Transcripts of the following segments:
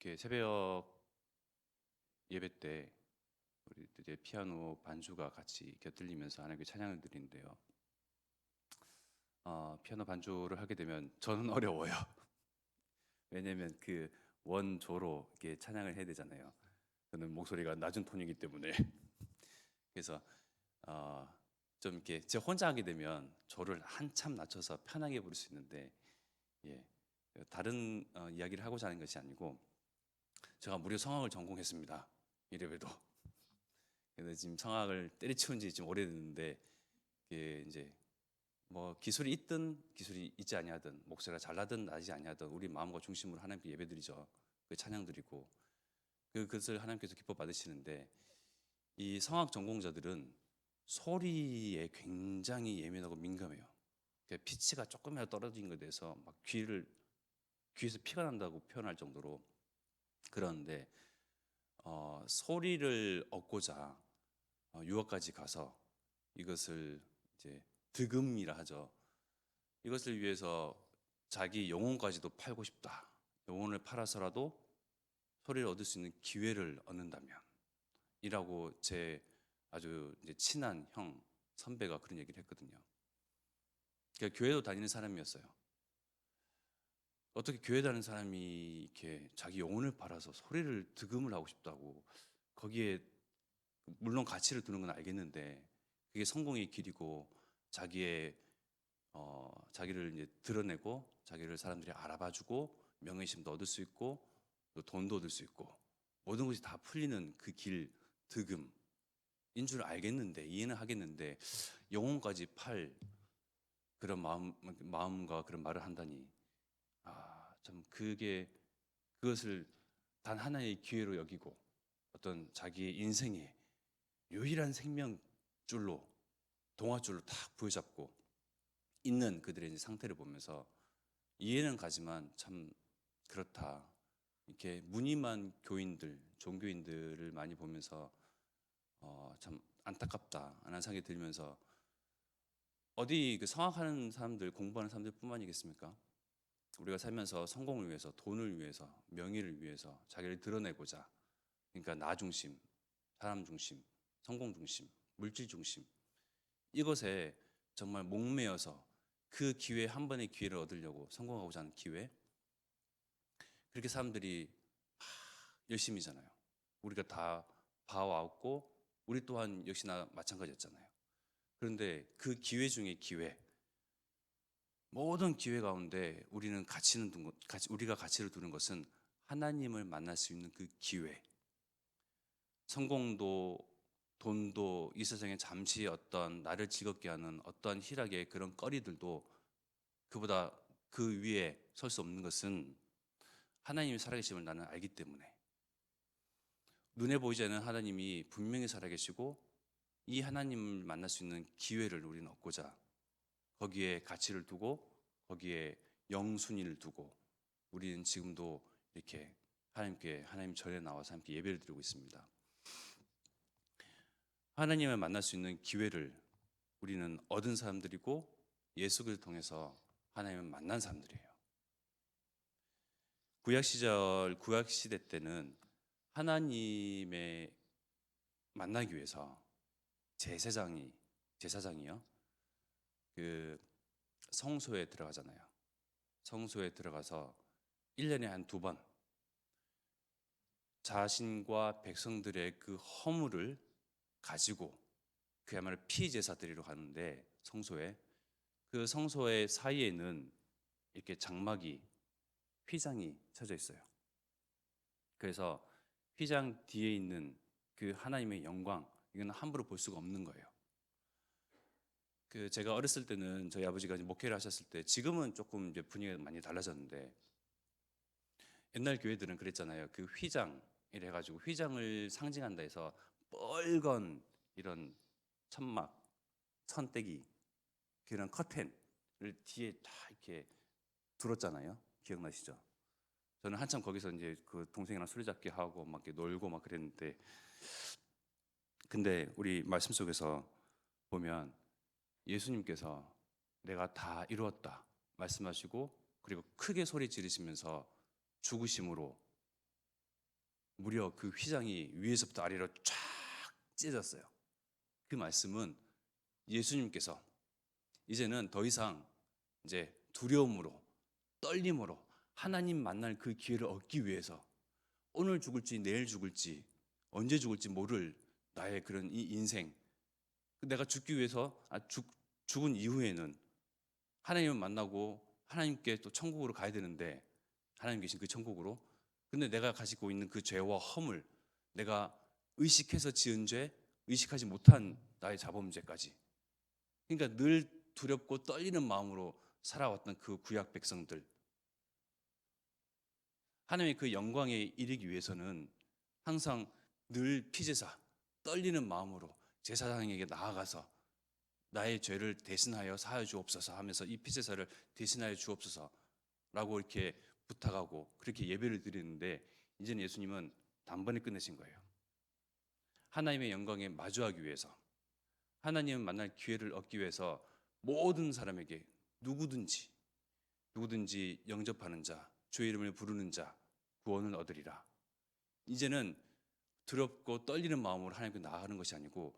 이렇게 새벽 예배 때 우리 이제 피아노 반주가 같이 곁들리면서 하나님께 찬양을 드리는데요. 피아노 반주를 하게 되면 저는 어려워요. 왜냐면 그 원조로 이렇게 찬양을 해야 되잖아요. 저는 목소리가 낮은 톤이기 때문에 그래서 어, 좀 이렇게 제가 혼자 하게 되면 조를 한참 낮춰서 편하게 부를 수 있는데, 예, 다른 이야기를 하고자 하는 것이 아니고, 제가 무려 성악을 전공했습니다. 이래봬도. 그래서 지금 성악을 때려치운 지 좀 오래됐는데, 이게 이제 뭐 기술이 있든 기술이 있지 아니하든, 목소리가 잘나든 나지 아니하든 우리 마음과 중심으로 하나님께 예배드리죠. 그 찬양드리고 그것을 하나님께서 기뻐 받으시는데, 이 성악 전공자들은 소리에 굉장히 예민하고 민감해요. 피치가 조금이라도 떨어진 것에 대해서 막 귀에서 피가 난다고 표현할 정도로. 그런데 소리를 얻고자 유학까지 가서 이것을 이제 득음이라 하죠. 이것을 위해서 자기 영혼까지도 팔고 싶다. 영혼을 팔아서라도 소리를 얻을 수 있는 기회를 얻는다면 이라고, 제 아주 이제 친한 형 선배가 그런 얘기를 했거든요. 그러니까 교회도 다니는 사람이었어요. 어떻게 교회 다니는 사람이 이렇게 자기 영혼을 팔아서 소리를 득음을 하고 싶다고, 거기에 물론 가치를 두는 건 알겠는데 그게 성공의 길이고, 자기를 이제 드러내고 자기를 사람들이 알아봐주고 명예심도 얻을 수 있고 또 돈도 얻을 수 있고 모든 것이 다 풀리는 그 길, 득음인 줄 알겠는데, 이해는 하겠는데, 영혼까지 팔 그런 마음과 그런 말을 한다니, 참 그것을 단 하나의 기회로 여기고 어떤 자기의 인생의 유일한 생명줄로, 동화줄로 탁 부여잡고 있는 그들의 이제 상태를 보면서 이해는 가지만 참 그렇다. 이렇게 무늬만 교인들, 종교인들을 많이 보면서 참 안타깝다 하는 생각이 들면서, 어디 그 성악하는 사람들, 공부하는 사람들뿐만이겠습니까? 우리가 살면서 성공을 위해서, 돈을 위해서, 명예를 위해서 자기를 드러내고자, 그러니까 나 중심, 사람 중심, 성공 중심, 물질 중심, 이것에 정말 목매어서 그 기회, 한 번의 기회를 얻으려고 성공하고자 하는 기회, 그렇게 사람들이 열심이잖아요. 우리가 다 봐왔고 우리 또한 역시나 마찬가지였잖아요. 그런데 그 기회 중에 기회, 모든 기회 가운데 우리가 가치를 두는 것은 하나님을 만날 수 있는 그 기회. 성공도 돈도 이 세상에 잠시 어떤 나를 즐겁게 하는 어떠한 희락의 그런 거리들도, 그보다 그 위에 설 수 없는 것은 하나님이 살아계심을 나는 알기 때문에, 눈에 보이지 않는 하나님이 분명히 살아계시고 이 하나님을 만날 수 있는 기회를 우리는 얻고자 거기에 가치를 두고, 거기에 영순위를 두고 우리는 지금도 이렇게 하나님 전에 나와서 함께 예배를 드리고 있습니다. 하나님을 만날 수 있는 기회를 우리는 얻은 사람들이고, 예수 그리스도를 통해서 하나님을 만난 사람들이에요. 구약 시대 때는 하나님의 만나기 위해서 제사장이요, 그 성소에 들어가잖아요. 성소에 들어가서 1년에 한 2번 자신과 백성들의 그 허물을 가지고, 그야말로 피제사 드리러 가는데, 그 성소의 사이에는 이렇게 장막이, 휘장이 쳐져 있어요. 그래서 휘장 뒤에 있는 그 하나님의 영광, 이건 함부로 볼 수가 없는 거예요. 제가 어렸을 때는 저희 아버지가 목회를 하셨을 때, 지금은 조금 이제 분위기가 많이 달라졌는데, 옛날 교회들은 그랬잖아요. 그 휘장 이래 가지고 휘장을 상징한다 해서 뻘건 이런 천막, 선대기, 그런 커튼을 뒤에 다 이렇게 둘었잖아요. 기억나시죠? 저는 한참 거기서 이제 그 동생이랑 술잡기 하고 막 이렇게 놀고 막 그랬는데, 근데 우리 말씀 속에서 보면 예수님께서 내가 다 이루었다 말씀하시고, 그리고 크게 소리 지르시면서 죽으심으로 무려 그 휘장이 위에서부터 아래로 쫙 찢어졌어요. 그 말씀은 예수님께서 이제는 더 이상 이제 두려움으로 떨림으로 하나님 만날 그 기회를 얻기 위해서 오늘 죽을지 내일 죽을지 언제 죽을지 모를 나의 그런 이 인생, 내가 죽기 위해서 죽은 이후에는 하나님을 만나고 하나님께 또 천국으로 가야 되는데, 하나님 계신 그 천국으로. 근데 내가 가지고 있는 그 죄와 허물, 내가 의식해서 지은 죄, 의식하지 못한 나의 자범죄까지, 그러니까 늘 두렵고 떨리는 마음으로 살아왔던 그 구약 백성들, 하나님의 그 영광에 이르기 위해서는 항상 늘 피제사, 떨리는 마음으로 제사장에게 나아가서 나의 죄를 대신하여 사하여 주옵소서 하면서 이 피제사를 대신하여 주옵소서라고 이렇게 부탁하고 그렇게 예배를 드리는데, 이제는 예수님은 단번에 끝내신 거예요. 하나님의 영광에 마주하기 위해서, 하나님을 만날 기회를 얻기 위해서 모든 사람에게 누구든지 영접하는 자, 주의 이름을 부르는 자 구원을 얻으리라. 이제는 두렵고 떨리는 마음으로 하나님께 나아가는 것이 아니고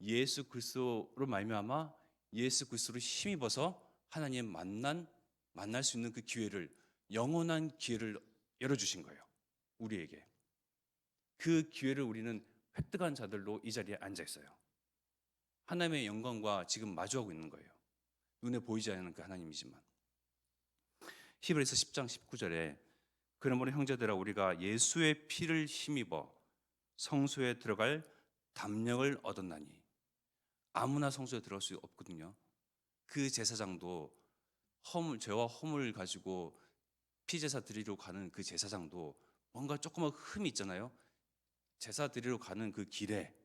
예수 그리스도로 말미암아 예수 그리스도로 힘입어서 하나님 만날 수 있는 그 기회를, 영원한 기회를 열어주신 거예요. 우리에게 그 기회를 우리는 획득한 자들로 이 자리에 앉아 있어요. 하나님의 영광과 지금 마주하고 있는 거예요. 눈에 보이지 않는 그 하나님이지만. 히브리서 10장 19절에 그러므로 형제들아 우리가 예수의 피를 힘입어 성소에 들어갈 담력을 얻었나니. 아무나 성소에 들어갈 수 없거든요. 그 제사장도 죄와 허물을 가지고 피제사 드리러 가는 그 제사장도 뭔가 조그만 흠이 있잖아요. 제사 드리러 가는 그 길에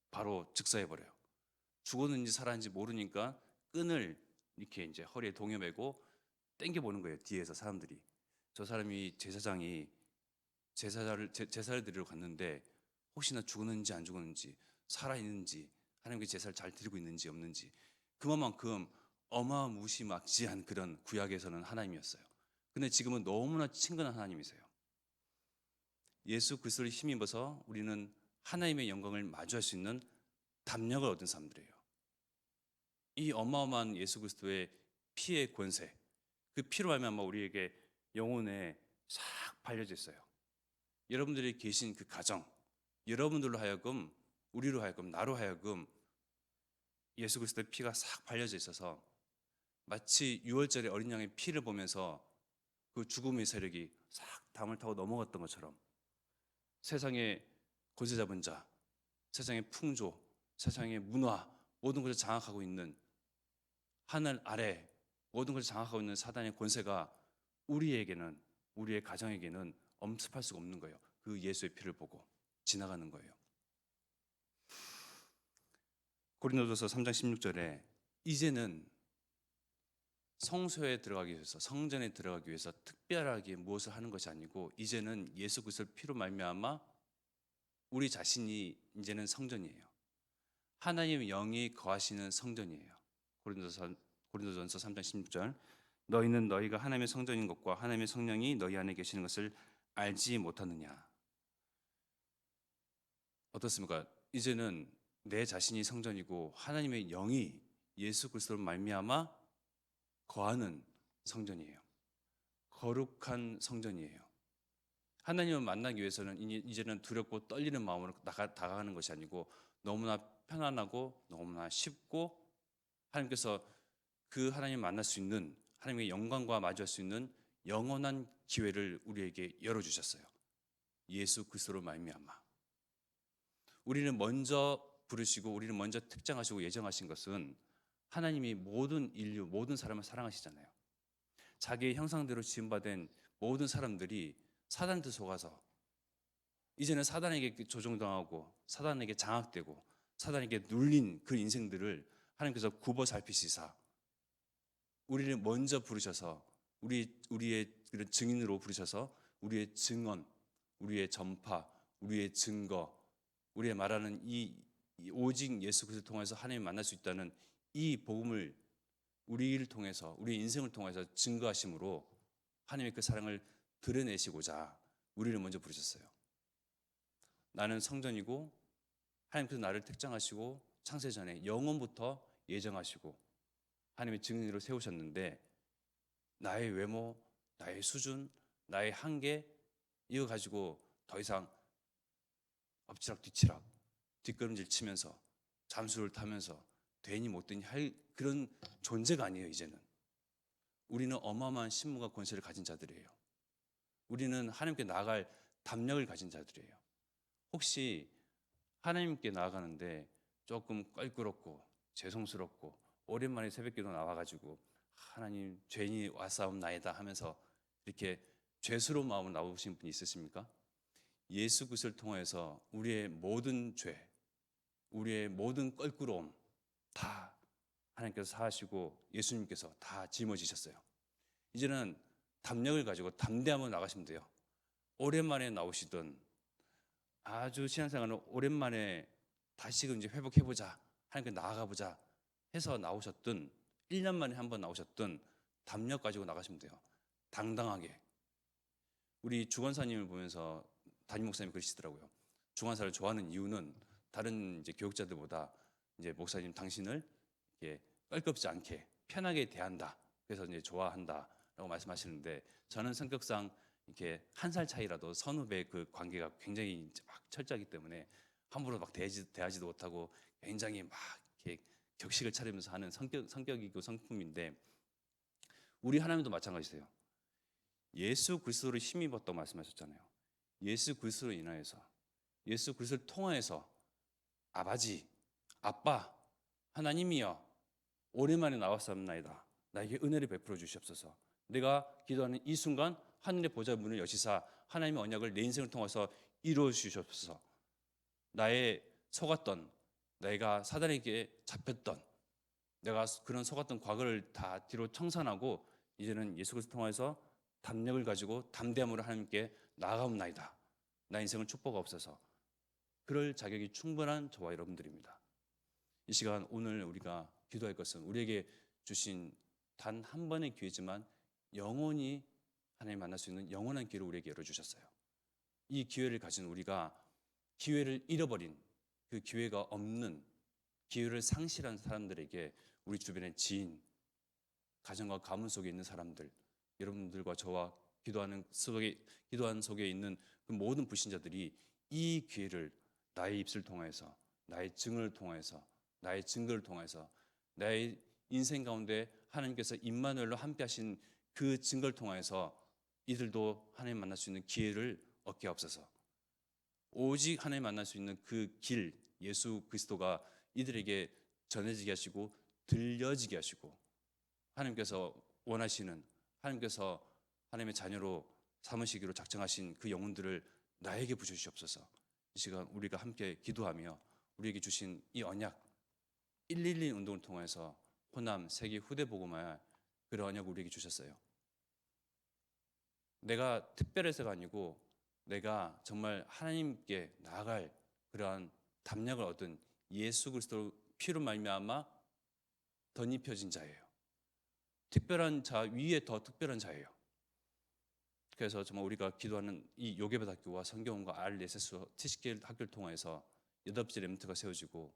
바로 즉사해버려요. 죽었는지 살았는지 모르니까 끈을 이렇게 이제 허리에 동여매고 땡겨보는 거예요. 뒤에서 사람들이. 저 사람이 제사장이 제사를 드리러 갔는데 혹시나 죽었는지 안 죽었는지, 살아있는지, 하나님께 제사를 잘 드리고 있는지 없는지. 그만큼 어마무시막지한 그런 구약에서는 하나님이었어요. 근데 지금은 너무나 친근한 하나님이세요. 예수 그리스도를 힘입어서 우리는 하나님의 영광을 마주할 수 있는 담력을 얻은 사람들이에요. 이 어마어마한 예수 그리스도의 피의 권세, 그 피로 말미암아 우리에게 영혼에 싹 발려져 있어요. 여러분들이 계신 그 가정, 여러분들로 하여금, 우리로 하여금, 나로 하여금 예수 그리스도의 피가 싹 발려져 있어서 마치 6월절에 어린 양의 피를 보면서 그 죽음의 세력이 싹 담을 타고 넘어갔던 것처럼 세상의 권세 잡은 자, 세상의 풍조, 세상의 문화, 모든 것을 장악하고 있는, 하늘 아래 모든 것을 장악하고 있는 사단의 권세가 우리에게는, 우리의 가정에게는 엄습할 수가 없는 거예요. 그 예수의 피를 보고 지나가는 거예요. 고린도전서 3장 16절에 이제는 성소에 들어가기 위해서, 성전에 들어가기 위해서 특별하게 무엇을 하는 것이 아니고 이제는 예수 그리스도의 피로 말미암아 우리 자신이 이제는 성전이에요. 하나님의 영이 거하시는 성전이에요. 고린도전서 3장 16절, 너희는 너희가 하나님의 성전인 것과 하나님의 성령이 너희 안에 계시는 것을 알지 못하느냐. 어떻습니까? 이제는 내 자신이 성전이고 하나님의 영이 예수 그리스도로 말미암아 거하는 성전이에요. 거룩한 성전이에요. 하나님을 만나기 위해서는 이제는 두렵고 떨리는 마음으로 다가가는 것이 아니고 너무나 편안하고 너무나 쉽고 하나님께서 그 하나님을 만날 수 있는, 하나님의 영광과 마주할 수 있는 영원한 기회를 우리에게 열어주셨어요. 예수 그리스도로 말미암아. 우리는 먼저 부르시고 우리는 먼저 특정하시고 예정하신 것은 하나님이 모든 인류, 모든 사람을 사랑하시잖아요. 자기의 형상대로 지음받은 모든 사람들이 사단한테 속아서 이제는 사단에게 조종당하고 사단에게 장악되고 사단에게 눌린 그 인생들을 하나님께서 굽어 살피시사 우리를 먼저 부르셔서 우리의 그런 증인으로 부르셔서 우리의 증언, 우리의 전파, 우리의 증거, 우리의 말하는 이 오직 예수 그리스도를 통해서 하나님을 만날 수 있다는 이 복음을 우리를 통해서, 우리 인생을 통해서 증거하심으로 하나님의 그 사랑을 드러내시고자 우리를 먼저 부르셨어요. 나는 성전이고 하나님께서 나를 특정하시고 창세전에 영원부터 예정하시고 하나님의 증인으로 세우셨는데 나의 외모, 나의 수준, 나의 한계 이거 가지고 더 이상 엎치락 뒤치락 뒷걸음질 치면서 잠수를 타면서 되니 못되니 할 그런 존재가 아니에요. 이제는 우리는 어마어마한 신분과 권세를 가진 자들이에요. 우리는 하나님께 나아갈 담력을 가진 자들이에요. 혹시 하나님께 나아가는데 조금 껄끄럽고 죄송스럽고 오랜만에 새벽기도 나와가지고 하나님 죄인이 왔사옵나이다 하면서 이렇게 죄스러운 마음으로 나오신 분이 있으십니까? 예수 그리스도를 통해서 우리의 모든 죄, 우리의 모든 껄끄러움 다 하나님께서 사하시고 예수님께서 다 짊어지셨어요. 이제는 담력을 가지고 담대함으로 나가시면 돼요. 오랜만에 나오시던 아주 신앙생활을 오랜만에 다시금 이제 회복해보자, 하나님께 나아가보자 해서 나오셨던 1년 만에 한 번 나오셨던 담력 가지고 나가시면 돼요. 당당하게. 우리 주관사님을 보면서 담임 목사님이 그러시더라고요. 주관사를 좋아하는 이유는 다른 이제 교육자들보다 이제 목사님 당신을 이렇게 껄끄럽지 않게 편하게 대한다. 그래서 이제 좋아한다라고 말씀하시는데 저는 성격상 이렇게 한 살 차이라도 선후배 그 관계가 굉장히 막 철저하기 때문에 함부로 막 대하지도 못하고 굉장히 막 이렇게 격식을 차리면서 하는 성격이고 성품인데 우리 하나님도 마찬가지세요. 예수 그리스도를 힘입었다고 말씀하셨잖아요. 예수 그리스도로 인하여서 예수 그리스도를 통하여서 아버지, 아빠, 하나님이여 오랜만에 나왔사옵나이다. 나에게 은혜를 베풀어 주시옵소서. 내가 기도하는 이 순간 하늘의 보좌 문을 여시사 하나님의 언약을 내 인생을 통해서 이루어 주시옵소서. 나의 속았던, 내가 사단에게 잡혔던, 내가 그런 속았던 과거를 다 뒤로 청산하고 이제는 예수 그리스도를 통해서 담력을 가지고 담대함으로 하나님께 나아가옵나이다. 나 인생을 축복하옵소서. 그럴 자격이 충분한 저와 여러분들입니다. 이 시간 오늘 우리가 기도할 것은 우리에게 주신 단 한 번의 기회지만 영원히 하나님 만날 수 있는 영원한 기회를 우리에게 열어주셨어요. 이 기회를 가진 우리가 기회를 잃어버린 그 기회가 없는 기회를 상실한 사람들에게 우리 주변의 지인, 가정과 가문 속에 있는 사람들, 여러분들과 저와 기도하는 속에 있는 그 모든 불신자들이 이 기회를 나의 입술을 통해서, 나의 증언을 통해서, 나의 증거를 통해서, 나의 인생 가운데 하나님께서 임마누엘로 함께 하신 그 증거를 통해서 이들도 하나님 만날 수 있는 기회를 얻게 하옵소서. 오직 하나님 만날 수 있는 그 길, 예수 그리스도가 이들에게 전해지게 하시고 들려지게 하시고 하나님께서 원하시는, 하나님께서 하나님의 자녀로 삼으시기로 작정하신 그 영혼들을 나에게 부여주시옵소서. 이 시간 우리가 함께 기도하며 우리에게 주신 이 언약 112 운동을 통해서 호남 세계 후대 복음화의 그 언약을 우리에게 주셨어요. 내가 특별해서가 아니고 내가 정말 하나님께 나아갈 그러한 담력을 얻은 예수 그리스도 피로 말미암아 덧입혀진 자예요. 특별한 자 위에 더 특별한 자예요. 그래서 정말 우리가 기도하는 이 요괴배학교와 성경원과 RSS TCK 학교를 통해서 8째 렘트가 세워지고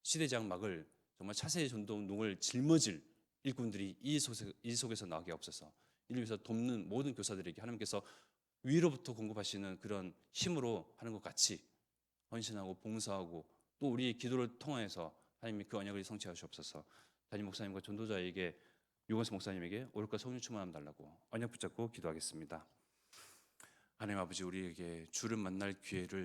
시대장막을 정말 차세대 전도운동을 짊어질 일꾼들이 이 속에서 나오게 없어서 이를 위해서 돕는 모든 교사들에게 하나님께서 위로부터 공급하시는 그런 힘으로 하는 것 같이 헌신하고 봉사하고 또 우리의 기도를 통해서 하나님이 그 언약을 성취하시옵소서. 담임 목사님과 전도자에게 유건수 목사님에게 오롯과 성령 충만함 달라고 언약 붙잡고 기도하겠습니다. 하나님 아버지, 우리에게 주를 만날 기회를